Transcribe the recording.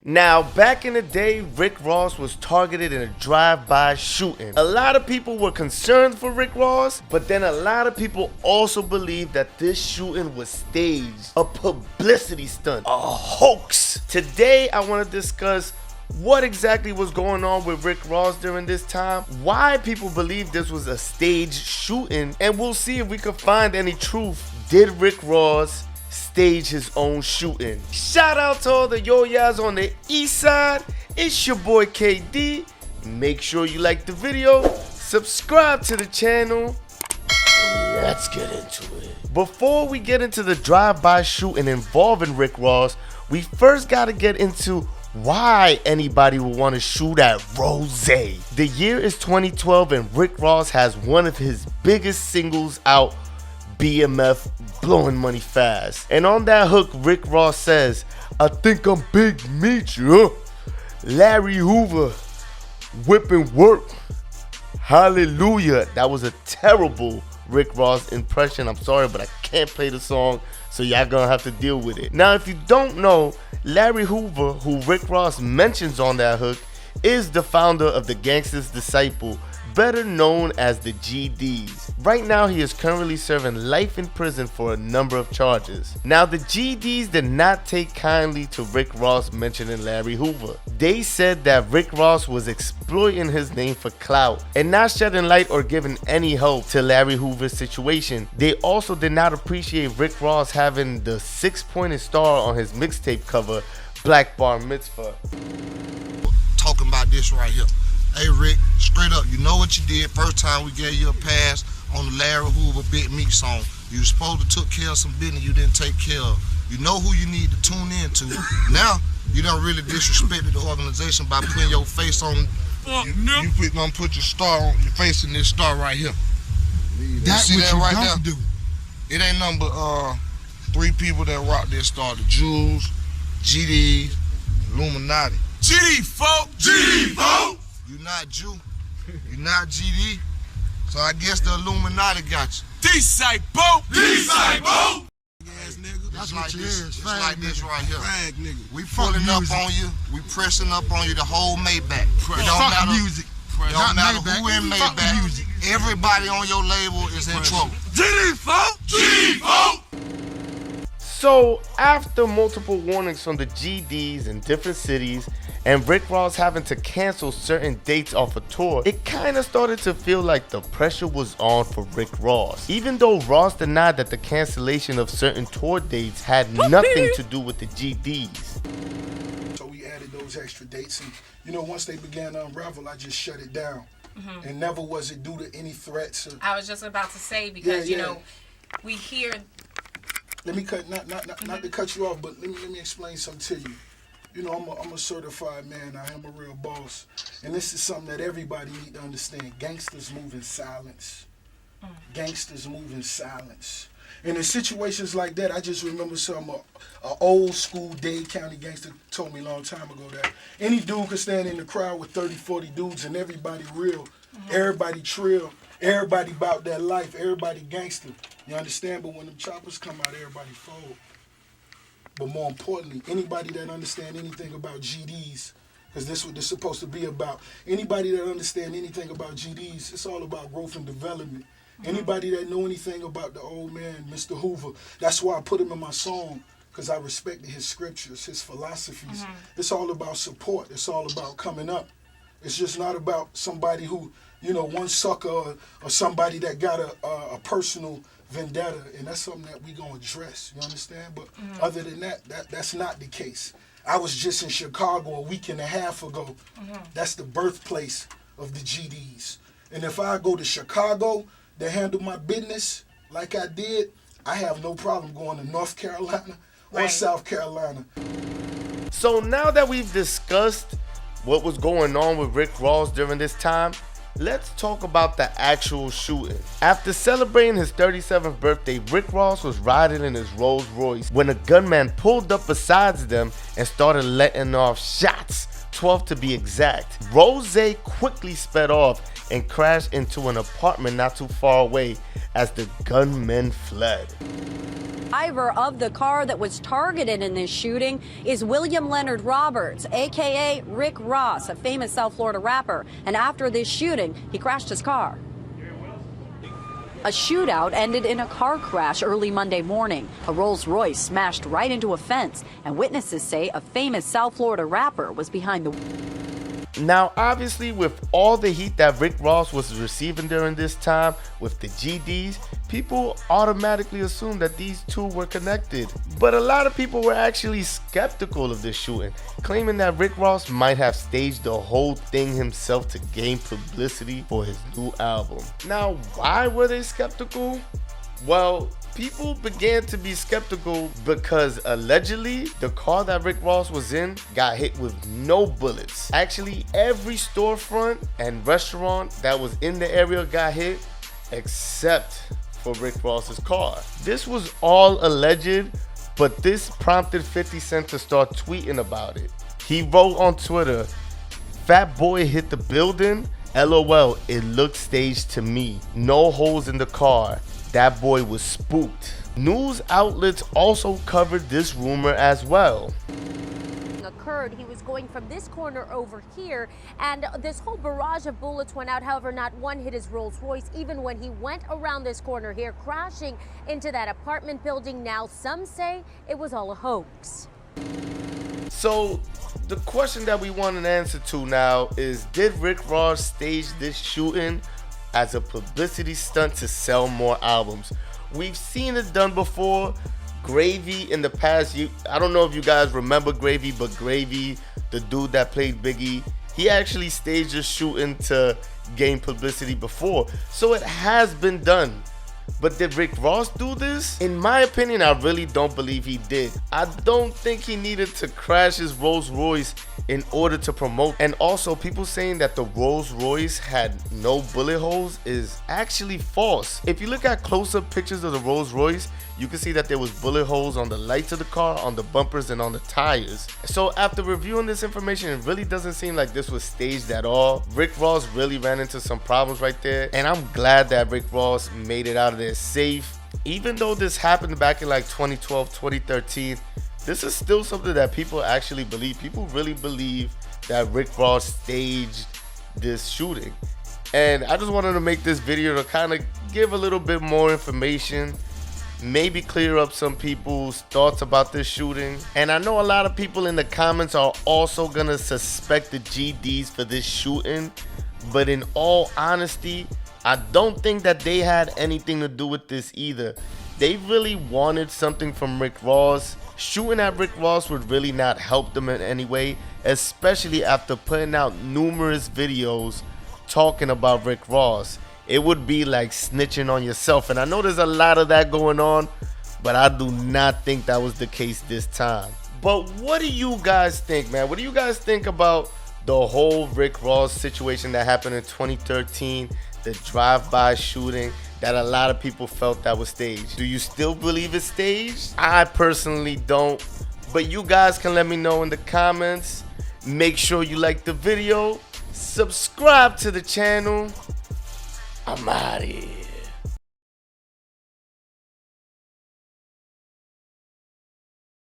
Now, back in the day, Rick Ross was targeted in a drive-by shooting. A lot of people were concerned for Rick Ross, but then a lot of people also believed that this shooting was staged, a publicity stunt, a hoax. Today, I want to discuss what exactly was going on with Rick Ross during this time, why people believe this was a staged shooting, and we'll see if we can find any truth. Did Rick Ross stage his own shooting? Shout out to all the yo-yas on the east side. It's your boy KD. Make sure you like the video, subscribe to the channel. Let's get into it. Before we get into the drive-by shooting involving Rick Ross, we first got to get into why anybody would want to shoot at Rose. The year is 2012 and Rick Ross has one of his biggest singles out, BMF, Blowing Money Fast. And on that hook, Rick Ross says, "I think I'm Big Meech, Larry Hoover, whipping work, hallelujah." That was a terrible Rick Ross impression. I'm sorry, but I can't play the song, so y'all gonna have to deal with it. Now, if you don't know, Larry Hoover, who Rick Ross mentions on that hook, is the founder of the Gangsta's Disciple, better known as the GDs. Right now, he is currently serving life in prison for a number of charges. Now, the GDs did not take kindly to Rick Ross mentioning Larry Hoover. They said that Rick Ross was exploiting his name for clout and not shedding light or giving any help to Larry Hoover's situation. They also did not appreciate Rick Ross having the 6-pointed star on his mixtape cover, Black Bar Mitzvah. Talking about this right here. Hey Rick, straight up, you know what you did first time we gave you a pass on the Larry Hoover Big Meech song. You were supposed to took care of some business you didn't take care of. You know who you need to tune in to. Now, you done really disrespected the organization by putting your face on. You gonna put your star on your face in this star right here. That's what you right there? It ain't nothing but 3 people that rock this star: the Jews, GD, Illuminati. GD folk, GD folk. You not Jew, you not GD, so I guess the Illuminati got you. Disciple, disciple. That's like this. It's like this right here. Fag nigga. We pulling up on you. We pressing up on you. The whole Maybach. It don't matter. Music. It don't matter who in Maybach. Everybody on your label is in trouble. GD folk, GD folk. So, after multiple warnings from the GDs in different cities and Rick Ross having to cancel certain dates off a tour, it kind of started to feel like the pressure was on for Rick Ross. Even though Ross denied that the cancellation of certain tour dates had nothing to do with the GDs. So we added those extra dates, and you know, once they began to unravel, I just shut it down. And never was it due to any threats. I was just about to say, because you know, we hear. Let me cut, not to cut you off, but let me explain something to you. You know, I'm a certified man. I am a real boss, and this is something that everybody need to understand. Gangsters move in silence. Gangsters move in silence. And in situations like that, I just remember some old school Dade County gangster told me a long time ago that any dude could stand in the crowd with 30, 40 dudes, and everybody real, everybody trill. Everybody about that life, everybody gangster. You understand? But when them choppers come out, everybody fold. But more importantly, anybody that understand anything about GDs, because this is what this is supposed to be about. Anybody that understand anything about GDs, it's all about growth and development. Anybody that know anything about the old man, Mr. Hoover, that's why I put him in my song, because I respected his scriptures, his philosophies. It's all about support. It's all about coming up. It's just not about somebody who, you know, one sucker or somebody that got a personal vendetta, and that's something that we gonna address. You understand? But other than that, that's not the case. I was just in Chicago a week and a half ago. That's the birthplace of the GDs. And if I go to Chicago to handle my business like I did, I have no problem going to North Carolina or South Carolina. So now that we've discussed what was going on with Rick Ross during this time, let's talk about the actual shooting. After celebrating his 37th birthday, Rick Ross was riding in his Rolls Royce when a gunman pulled up beside them and started letting off shots, 12 to be exact. Rose quickly sped off and crashed into an apartment not too far away as the gunmen fled. Driver of the car that was targeted in this shooting is William Leonard Roberts, aka Rick Ross, a famous South Florida rapper. And after this shooting, he crashed his car. A shootout ended in a car crash early Monday morning. A Rolls-Royce smashed right into a fence, and witnesses say a famous South Florida rapper was behind the wheel. Now, obviously, with all the heat that Rick Ross was receiving during this time with the GDs, people automatically assumed that these two were connected. But a lot of people were actually skeptical of this shooting, claiming that Rick Ross might have staged the whole thing himself to gain publicity for his new album. Now, why were they skeptical? Well, people began to be skeptical because allegedly the car that Rick Ross was in got hit with no bullets. Actually, every storefront and restaurant that was in the area got hit except for Rick Ross's car. This was all alleged, but this prompted 50 Cent to start tweeting about it. He wrote on Twitter, "Fat boy hit the building? LOL, it looked staged to me. No holes in the car. That boy was spooked." News outlets also covered this rumor as well. Occurred. He was going from this corner over here, and this whole barrage of bullets went out. However, not one hit his Rolls Royce, even when he went around this corner here, crashing into that apartment building. Now, some say it was all a hoax. So, the question that we want an answer to now is, did Rick Ross stage this shooting as a publicity stunt to sell more albums? We've seen it done before. Gravy in the past, I don't know if you guys remember Gravy, but Gravy, the dude that played Biggie, he actually staged a shooting to gain publicity before. So it has been done. But did Rick Ross do this? In my opinion, I really don't believe he did. I don't think he needed to crash his Rolls Royce in order to promote. And also, people saying that the Rolls Royce had no bullet holes is actually false. If you look at close-up pictures of the Rolls Royce, you can see that there was bullet holes on the lights of the car, on the bumpers, and on the tires. So after reviewing this information, it really doesn't seem like this was staged at all. Rick Ross really ran into some problems right there, and I'm glad that Rick Ross made it out of there safe. Even though this happened back in like 2012, 2013, this is still something that people actually believe. People really believe that Rick Ross staged this shooting. And I just wanted to make this video to kind of give a little bit more information, maybe clear up some people's thoughts about this shooting. And I know a lot of people in the comments are also gonna suspect the GDs for this shooting, but in all honesty, I don't think that they had anything to do with this either. They really wanted something from Rick Ross. Shooting at Rick Ross would really not help them in any way, especially after putting out numerous videos talking about Rick Ross. It would be like snitching on yourself, and I know there's a lot of that going on, but I do not think that was the case this time. But what do you guys think, man? What do you guys think about the whole Rick Ross situation that happened in 2013, the drive-by shooting that a lot of people felt that was staged? Do you still believe it's staged? I personally don't, but you guys can let me know in the comments. Make sure you like the video, subscribe to the channel. I'm out of here.